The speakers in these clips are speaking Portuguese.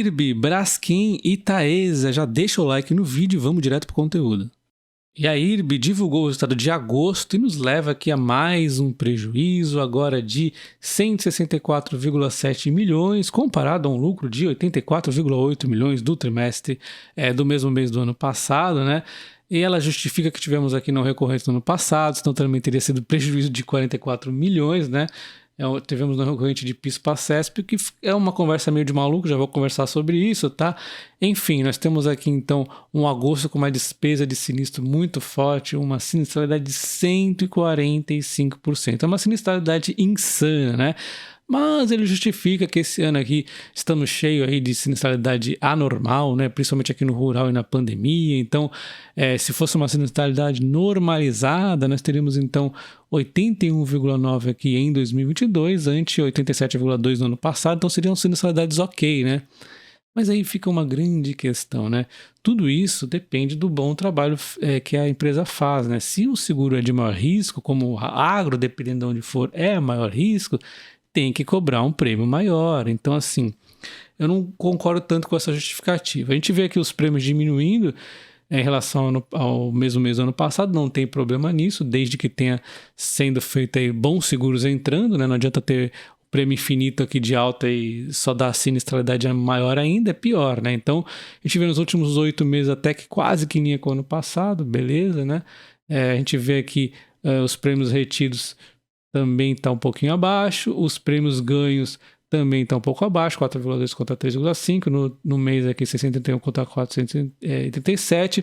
IRB, Braskem e Taesa. Já deixa o like no vídeo e vamos direto para o conteúdo. E a IRB divulgou o resultado de agosto e nos leva aqui a mais um prejuízo, agora de 164,7 milhões, comparado a um lucro de 84,8 milhões do trimestre do mesmo mês do ano passado, né? E ela justifica que tivemos aqui não recorrente no ano passado, senão também teria sido prejuízo de 44 milhões, né? Tivemos no recorrente de PIS/PASESP, que é uma conversa meio de maluco, já vou conversar sobre isso, tá? Enfim, nós temos aqui então um agosto com uma despesa de sinistro muito forte, uma sinistralidade de 145%. É uma sinistralidade insana, né? Mas ele justifica que esse ano aqui estamos cheios aí de sinistralidade anormal, né? Principalmente aqui no rural e na pandemia. Então, se fosse uma sinistralidade normalizada, nós teríamos então 81,9 aqui em 2022, ante 87,2 no ano passado. Então, seriam sinistralidades ok, né? Mas aí fica uma grande questão, né? Tudo isso depende do bom trabalho que a empresa faz, né? Se o seguro é de maior risco, como o agro, dependendo de onde for, é maior risco, tem que cobrar um prêmio maior. Então, assim, eu não concordo tanto com essa justificativa. A gente vê aqui os prêmios diminuindo em relação ao mesmo mês do ano passado, não tem problema nisso, desde que tenha sendo feito aí bons seguros entrando, né? Não adianta ter o prêmio infinito aqui de alta e só dar sinistralidade maior ainda, é pior, né? Então, a gente vê nos últimos 8 meses até que quase que linha com o ano passado, beleza, né? A gente vê aqui os prêmios retidos também está um pouquinho abaixo, os prêmios ganhos também estão um pouco abaixo, 4,2 contra 3,5, no mês aqui 631 contra 487.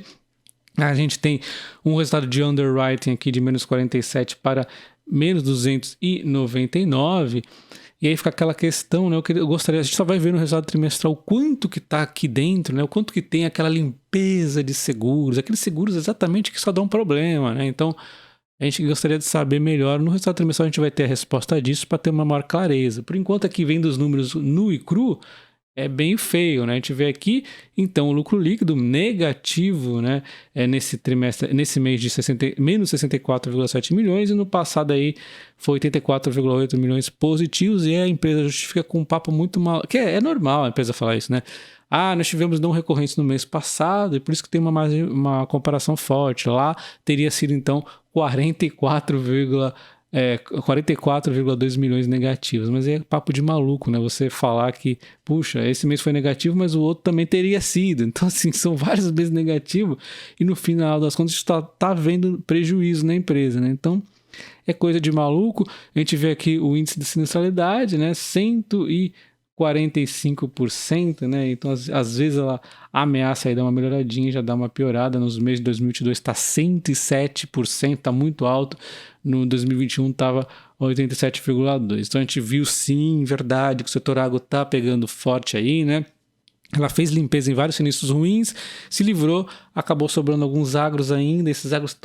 A gente tem um resultado de underwriting aqui de menos 47 para menos 299, e aí fica aquela questão, né? Eu gostaria, a gente só vai ver no resultado trimestral o quanto que está aqui dentro, né? O quanto que tem aquela limpeza de seguros, aqueles seguros exatamente que só dão problema, né? Então, a gente gostaria de saber melhor. No resultado trimestral a gente vai ter a resposta disso para ter uma maior clareza. Por enquanto aqui vendo os números nu e cru, é bem feio, né? A gente vê aqui, então, o lucro líquido negativo, né? Nesse trimestre, nesse mês de menos 64,7 milhões, e no passado aí foi 84,8 milhões positivos, e a empresa justifica com um papo muito mal, que é normal a empresa falar isso, né? Nós tivemos não recorrentes no mês passado, e por isso que tem uma comparação forte. Lá teria sido, então, 44,2 milhões negativos. Mas é papo de maluco, né? Você falar que, puxa, esse mês foi negativo, mas o outro também teria sido. Então, assim, são vários meses negativos, e no final das contas, a gente tá vendo prejuízo na empresa, né? Então, é coisa de maluco. A gente vê aqui o índice de sinistralidade, né? 145%, né? Então, às vezes ela ameaça aí dar uma melhoradinha, já dá uma piorada. Nos meses de 2022 está 107%, está muito alto. No 2021 estava 87,2%. Então, a gente viu sim, verdade, que o setor agro está pegando forte aí, né? Ela fez limpeza em vários sinistros ruins, se livrou, acabou sobrando alguns agros ainda. Esses agros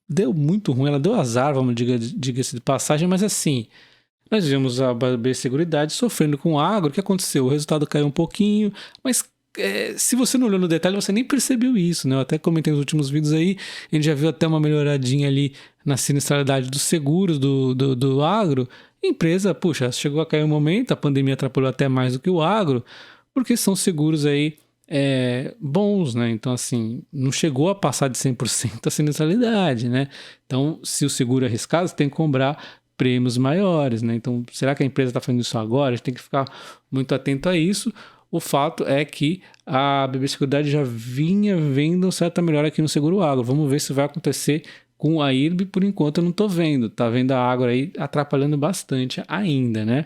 deu muito ruim, ela deu azar, vamos diga-se de passagem, mas assim, nós vimos a BB Seguridade sofrendo com o agro. O que aconteceu? O resultado caiu um pouquinho, mas se você não olhou no detalhe, você nem percebeu isso, né? Eu até comentei nos últimos vídeos aí, a gente já viu até uma melhoradinha ali na sinistralidade dos seguros do agro. A empresa, puxa, chegou a cair um momento, a pandemia atrapalhou até mais do que o agro, porque são seguros aí bons, né? Então, assim, não chegou a passar de 100% a sinistralidade, né? Então, se o seguro é arriscado, você tem que cobrar prêmios maiores, né? Então, será que a empresa está fazendo isso agora? A gente tem que ficar muito atento a isso. O fato é que a BB Seguridade já vinha vendo certa melhora aqui no seguro agro. Vamos ver se vai acontecer com a IRB. Por enquanto eu não estou vendo. Tá vendo a agro aí atrapalhando bastante ainda, né?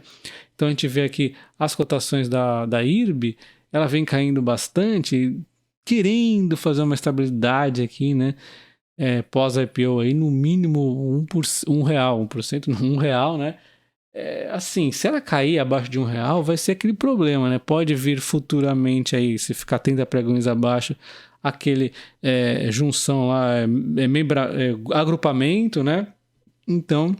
Então a gente vê aqui as cotações da IRB, ela vem caindo bastante, querendo fazer uma estabilidade aqui, né? Pós-IPO aí, no mínimo R$1, né? Assim, se ela cair abaixo de R$1, vai ser aquele problema, né? Pode vir futuramente aí, se ficar 30 pregões abaixo, aquele junção lá, agrupamento, né? Então,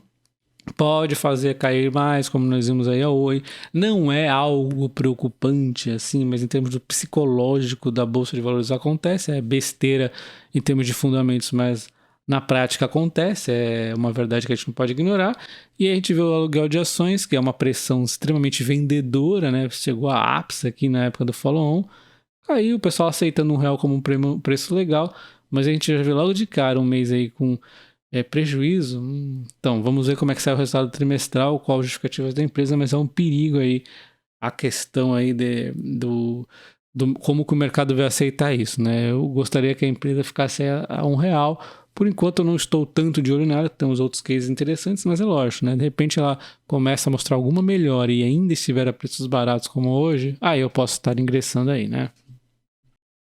pode fazer cair mais, como nós vimos aí a Oi. Não é algo preocupante assim, mas em termos do psicológico da Bolsa de Valores acontece, é besteira em termos de fundamentos, mas na prática acontece, é uma verdade que a gente não pode ignorar. E aí a gente vê o aluguel de ações, que é uma pressão extremamente vendedora, né? Chegou a ápice aqui na época do follow-on. Aí o pessoal aceitando R$1 como um preço legal, mas a gente já vê logo de cara um mês aí com prejuízo. Então, vamos ver como é que sai o resultado trimestral, qual as justificativas da empresa, mas é um perigo aí a questão aí do como que o mercado vai aceitar isso, né? Eu gostaria que a empresa ficasse a R$1. Por enquanto eu não estou tanto de olho nela, temos outros cases interessantes, mas é lógico, né? De repente ela começa a mostrar alguma melhora e ainda estiver a preços baratos como hoje, aí eu posso estar ingressando aí, né?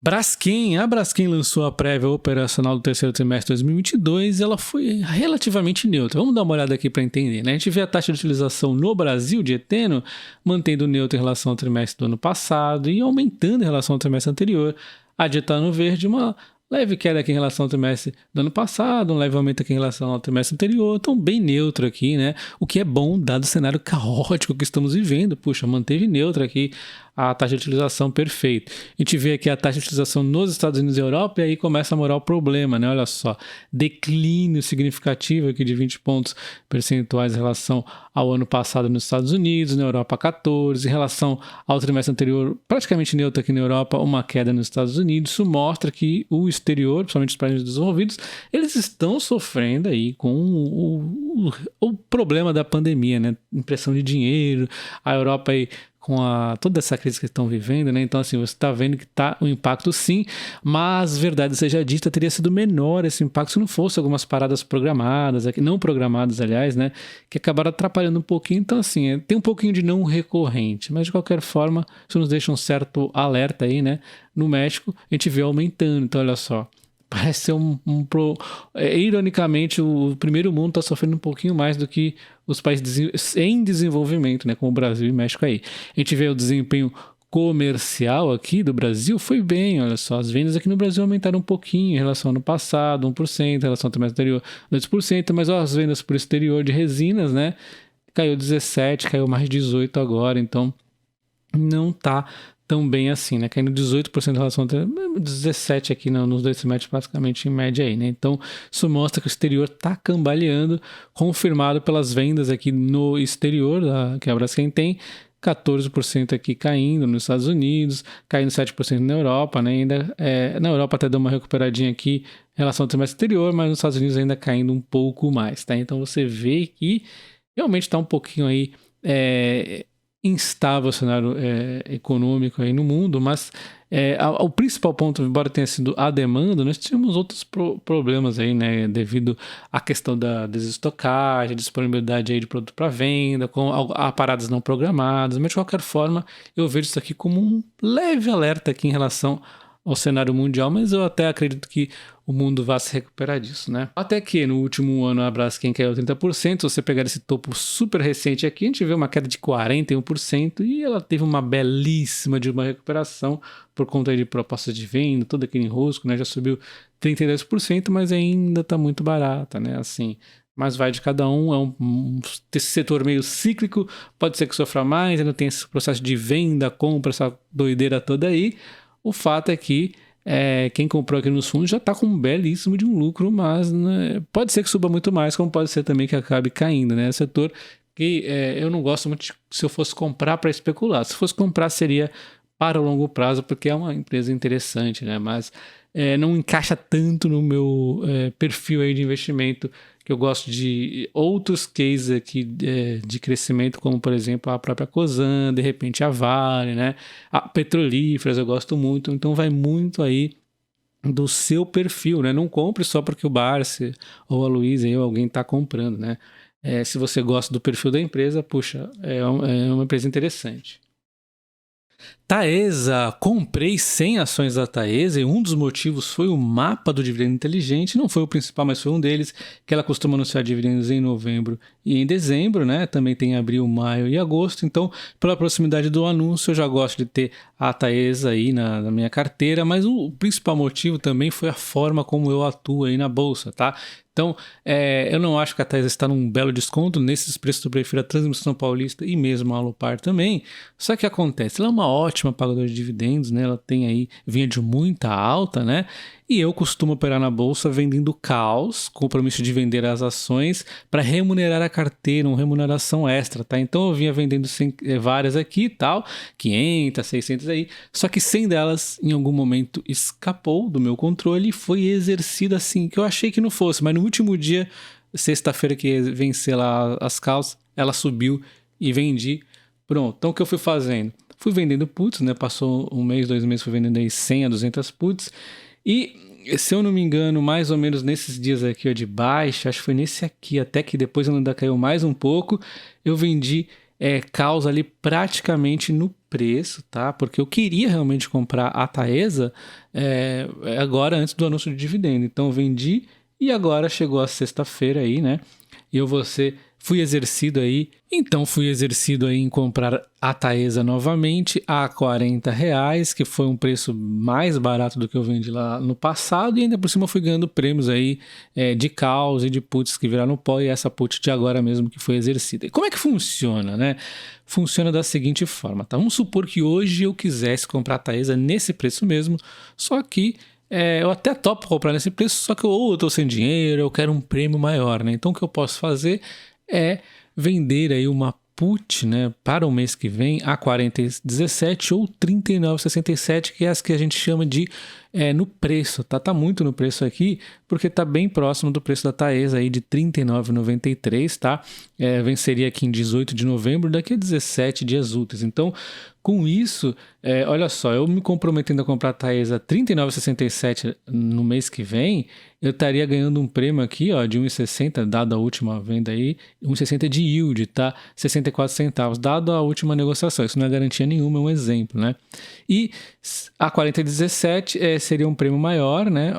A Braskem lançou a prévia operacional do terceiro trimestre de 2022 e ela foi relativamente neutra. Vamos dar uma olhada aqui para entender, né? A gente vê a taxa de utilização no Brasil de eteno mantendo neutra em relação ao trimestre do ano passado e aumentando em relação ao trimestre anterior. A de etano verde, uma leve queda aqui em relação ao trimestre do ano passado, um leve aumento aqui em relação ao trimestre anterior, então bem neutro aqui, né? O que é bom dado o cenário caótico que estamos vivendo. Puxa, manteve neutra aqui a taxa de utilização, perfeito. A gente vê aqui a taxa de utilização nos Estados Unidos e Europa e aí começa a morar o problema, né? Olha só, declínio significativo aqui de 20 pontos percentuais em relação ao ano passado nos Estados Unidos, na Europa 14, em relação ao trimestre anterior, praticamente neutro aqui na Europa, uma queda nos Estados Unidos. Isso mostra que o exterior, principalmente os países desenvolvidos, eles estão sofrendo aí com o problema da pandemia, né? Impressão de dinheiro, a Europa aí com toda essa crise que estão vivendo, né? Então, assim, você está vendo que está um impacto sim, mas, verdade seja dita, teria sido menor esse impacto se não fosse algumas paradas programadas, não programadas, aliás, né? Que acabaram atrapalhando um pouquinho. Então, assim, tem um pouquinho de não recorrente, mas de qualquer forma, isso nos deixa um certo alerta aí, né? No México, a gente vê aumentando, então, olha só. Parece ser ironicamente, o primeiro mundo está sofrendo um pouquinho mais do que os países em desenvolvimento, né, como o Brasil e México aí. A gente vê o desempenho comercial aqui do Brasil foi bem, olha só, as vendas aqui no Brasil aumentaram um pouquinho em relação ao ano passado, 1%, em relação ao trimestre anterior, 2%, mas ó, as vendas por exterior de resinas, né, caiu 17%, caiu mais 18% agora, então não tá tão bem assim, né? Caindo 18% em relação ao 17% aqui nos dois trimestres, praticamente em média aí, né? Então, isso mostra que o exterior está cambaleando, confirmado pelas vendas aqui no exterior, que a Braskem tem, 14% aqui caindo nos Estados Unidos, caindo 7% na Europa, né? Ainda, na Europa até deu uma recuperadinha aqui em relação ao trimestre anterior, mas nos Estados Unidos ainda caindo um pouco mais, tá? Então, você vê que realmente está um pouquinho aí instável o cenário econômico aí no mundo, mas o principal ponto, embora tenha sido a demanda, nós tínhamos outros problemas aí, né, devido à questão da desestocagem, disponibilidade aí de produto para venda, com paradas não programadas, mas de qualquer forma eu vejo isso aqui como um leve alerta aqui em relação ao cenário mundial, mas eu até acredito que o mundo vai se recuperar disso, né? Até que no último ano a Braskem caiu 30%, se você pegar esse topo super recente aqui, a gente vê uma queda de 41% e ela teve uma belíssima de uma recuperação por conta de propostas de venda, todo aquele enrosco, né? Já subiu 32%, mas ainda está muito barata, né? Assim, mas vai de cada um, esse setor meio cíclico, pode ser que sofra mais, ainda tem esse processo de venda, compra, essa doideira toda aí. O fato é que quem comprou aqui nos fundos já está com um belíssimo de um lucro, mas né, pode ser que suba muito mais, como pode ser também que acabe caindo, né? É um setor que eu não gosto muito se eu fosse comprar para especular. Se fosse comprar seria para o longo prazo, porque é uma empresa interessante, né? Mas não encaixa tanto no meu perfil aí de investimento, que eu gosto de outros cases aqui de crescimento, como por exemplo a própria Cosan, de repente a Vale, né? A petrolíferas eu gosto muito, então vai muito aí do seu perfil, né? Não compre só porque o Barsi ou a Luísa ou alguém está comprando, né? Se você gosta do perfil da empresa, puxa, é uma empresa interessante. Taesa, comprei 100 ações da Taesa e um dos motivos foi o mapa do dividendo inteligente, não foi o principal, mas foi um deles, que ela costuma anunciar dividendos em novembro e em dezembro, né? Também tem abril, maio e agosto, então pela proximidade do anúncio eu já gosto de ter a Taesa aí na minha carteira, mas o principal motivo também foi a forma como eu atuo aí na bolsa, tá? Então, eu não acho que a Taesa está num belo desconto, nesses preços eu prefiro a Transmissão Paulista e mesmo a Alupar também, só que acontece, ela é uma ótima ótima pagadora de dividendos, né? Ela tem aí, vinha de muita alta, né? E eu costumo operar na bolsa vendendo calls, compromisso de vender as ações para remunerar a carteira, uma remuneração extra, tá? Então eu vinha vendendo várias aqui e tal, 500, 600 aí, só que 100 delas em algum momento escapou do meu controle e foi exercida assim, que eu achei que não fosse, mas no último dia, sexta-feira que ia vencer lá as calls, ela subiu e vendi. Pronto, então o que eu fui fazendo? Fui vendendo puts, né? Passou um mês, 2 meses, fui vendendo aí 100 a 200 puts. E, se eu não me engano, mais ou menos nesses dias aqui ó, de baixa, acho que foi nesse aqui, até que depois ainda caiu mais um pouco, eu vendi calls ali praticamente no preço, tá? Porque eu queria realmente comprar a Taesa agora antes do anúncio de dividendo. Então eu vendi e agora chegou a sexta-feira aí, né? E eu fui exercido aí em comprar a Taesa novamente a R$40, que foi um preço mais barato do que eu vendi lá no passado, e ainda por cima fui ganhando prêmios aí de calls e de puts que viraram pó, e essa put de agora mesmo que foi exercida. E como é que funciona, né? Funciona da seguinte forma, tá? Vamos supor que hoje eu quisesse comprar a Taesa nesse preço mesmo, só que eu até topo comprar nesse preço, só que ou eu tô sem dinheiro, eu quero um prêmio maior, né? Então o que eu posso fazer é vender aí uma put, né, para o mês que vem a 40,17 ou 39,67, que é as que a gente chama de no preço, tá? Tá muito no preço aqui, porque tá bem próximo do preço da Taesa aí de 39,93, tá? Venceria aqui em 18 de novembro, daqui a 17 dias úteis. Então, com isso, olha só, eu me comprometendo a comprar a Taesa a 39,67 no mês que vem, eu estaria ganhando um prêmio aqui, ó, de 1,60, dado a última venda aí, 1,60 de yield, tá? 64 centavos, dado a última negociação. Isso não é garantia nenhuma, é um exemplo, né? E a 40,17 seria um prêmio maior, né?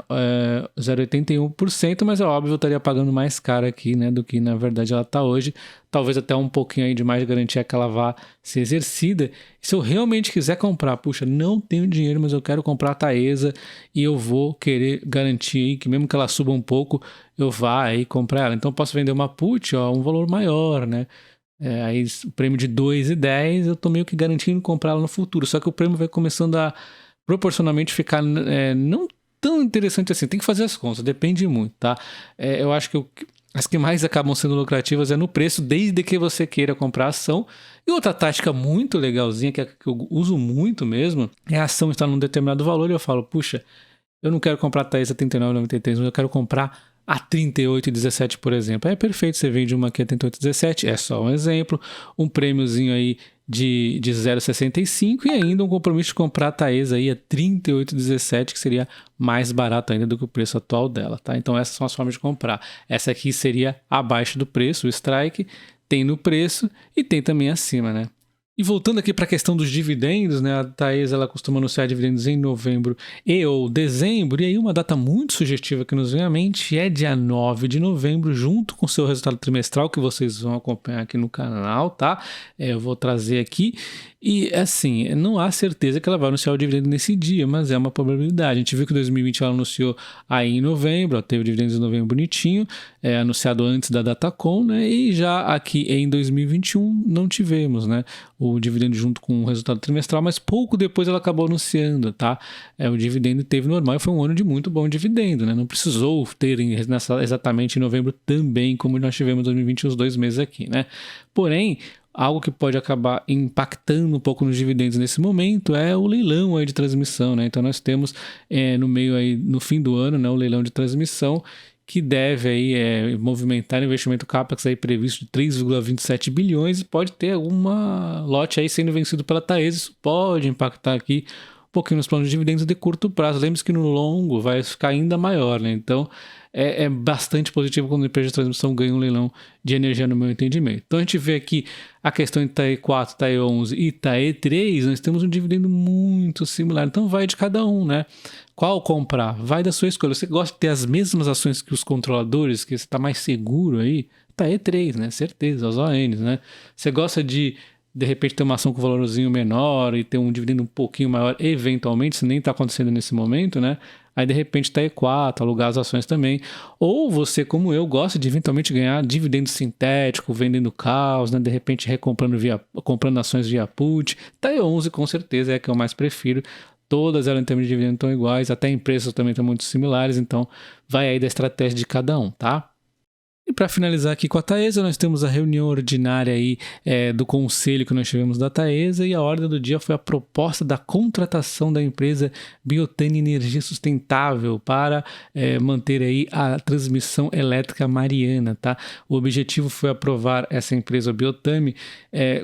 0,81%, mas é óbvio, eu estaria pagando mais caro aqui, né? Do que na verdade ela está hoje. Talvez até um pouquinho aí de mais garantia que ela vá ser exercida. Se eu realmente quiser comprar, puxa, não tenho dinheiro, mas eu quero comprar a Taesa e eu vou querer garantir aí que mesmo que ela suba um pouco, eu vá aí comprar ela. Então eu posso vender uma put, ó, um valor maior, né? Aí o prêmio de 2,10 eu tô meio que garantindo comprar ela no futuro. Só que o prêmio vai começando a proporcionalmente ficar não tão interessante assim. Tem que fazer as contas, depende muito, tá? Eu acho que as que mais acabam sendo lucrativas é no preço, desde que você queira comprar a ação. E outra tática muito legalzinha, que eu uso muito mesmo, é a ação estar num determinado valor e eu falo, puxa, eu não quero comprar a Taesa a 39,93, mas eu quero comprar a 38,17, por exemplo. É perfeito, você vende uma aqui a 38,17, é só um exemplo, um prêmiozinho aí de 0,65 e ainda um compromisso de comprar a Taesa aí a 38,17, que seria mais barato ainda do que o preço atual dela, tá? Então essas são as formas de comprar. Essa aqui seria abaixo do preço, o strike, tem no preço e tem também acima, né? E voltando aqui para a questão dos dividendos, né? A Taesa ela costuma anunciar dividendos em novembro e ou dezembro, e aí uma data muito sugestiva que nos vem à mente é dia 9 de novembro, junto com o seu resultado trimestral, que vocês vão acompanhar aqui no canal, tá? Eu vou trazer aqui. E assim, não há certeza que ela vai anunciar o dividendo nesse dia, mas é uma probabilidade. A gente viu que em 2020 ela anunciou aí em novembro, ó, teve dividendos em novembro bonitinho, anunciado antes da Datacom, né? E já aqui em 2021 não tivemos, né, o dividendo junto com o resultado trimestral, mas pouco depois ela acabou anunciando, tá? O dividendo teve normal e foi um ano de muito bom dividendo, né? Não precisou ter exatamente em novembro também, como nós tivemos em 2020 os 2 meses aqui, né? Porém, algo que pode acabar impactando um pouco nos dividendos nesse momento é o leilão aí de transmissão, né? Então nós temos no meio aí, no fim do ano, né, o leilão de transmissão que deve aí movimentar investimento CAPEX aí previsto de 3,27 bilhões e pode ter alguma lote aí sendo vencido pela Taesa. Isso pode impactar aqui um pouquinho nos planos de dividendos de curto prazo. Lembre-se que no longo vai ficar ainda maior, né? Então é bastante positivo quando a empresa de transmissão ganha um leilão de energia, no meu entendimento. Então a gente vê aqui a questão de TAE 4, TAE 11 e TAE 3, nós temos um dividendo muito similar. Então vai de cada um, né? Qual comprar? Vai da sua escolha. Você gosta de ter as mesmas ações que os controladores, que você está mais seguro aí? TAE 3, né? Certeza, os ONs, né? Você gosta de de repente ter uma ação com valorzinho menor e ter um dividendo um pouquinho maior, eventualmente, isso nem está acontecendo nesse momento, né? Aí de repente tá E4, alugar as ações também. Ou você, como eu, gosta de eventualmente ganhar dividendo sintético, vendendo caos, né? De repente comprando ações via put. Tá E11 com certeza é a que eu mais prefiro. Todas elas em termos de dividendo estão iguais, até empresas também estão muito similares, então vai aí da estratégia de cada um, tá? E para finalizar aqui com a Taesa, nós temos a reunião ordinária aí, do conselho que nós tivemos da Taesa, e a ordem do dia foi a proposta da contratação da empresa Biotânia Energia Sustentável para manter aí a transmissão elétrica mariana, tá? O objetivo foi aprovar essa empresa Biotânia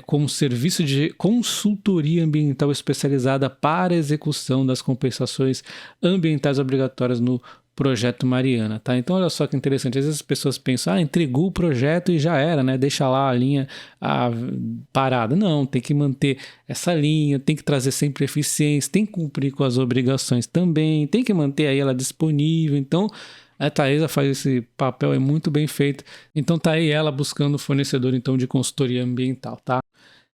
como serviço de consultoria ambiental especializada para a execução das compensações ambientais obrigatórias no Projeto Mariana, tá? Então olha só que interessante, às vezes as pessoas pensam, entregou o projeto e já era, né? Deixa lá a linha parada. Não, tem que manter essa linha, tem que trazer sempre eficiência, tem que cumprir com as obrigações também, tem que manter aí ela disponível. Então a Taesa faz esse papel, é muito bem feito. Então tá aí ela buscando fornecedor então de consultoria ambiental, tá?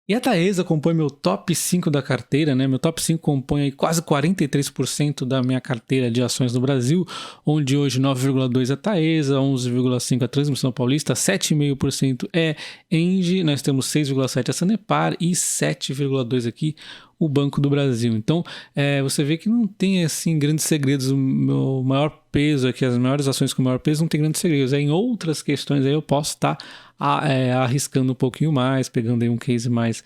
E a Taesa compõe meu top 5 da carteira, né? Meu top 5 compõe aí quase 43% da minha carteira de ações no Brasil, onde hoje 9,2% é Taesa, 11,5% é Transmissão Paulista, 7,5% é Engie, nós temos 6,7% a Sanepar e 7,2% aqui o Banco do Brasil. Então, você vê que não tem assim grandes segredos. O meu maior peso aqui, as maiores ações com maior peso não tem grandes segredos. Em outras questões aí eu posso estar arriscando um pouquinho mais, pegando aí um case mais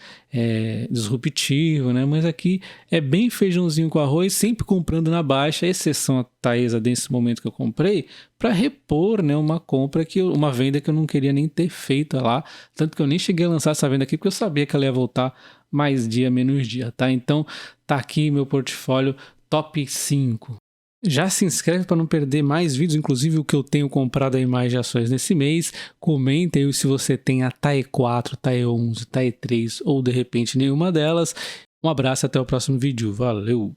disruptivo, né? Mas aqui é bem feijãozinho com arroz, sempre comprando na baixa, exceção a Taesa desse momento que eu comprei, para repor, né, uma venda que eu não queria nem ter feito lá, tanto que eu nem cheguei a lançar essa venda aqui porque eu sabia que ela ia voltar mais dia, menos dia, tá? Então tá aqui meu portfólio top 5. Já se inscreve para não perder mais vídeos, inclusive o que eu tenho comprado aí mais de ações nesse mês. Comenta aí se você tem a TAE4, TAE11, TAE3 ou de repente nenhuma delas. Um abraço e até o próximo vídeo. Valeu!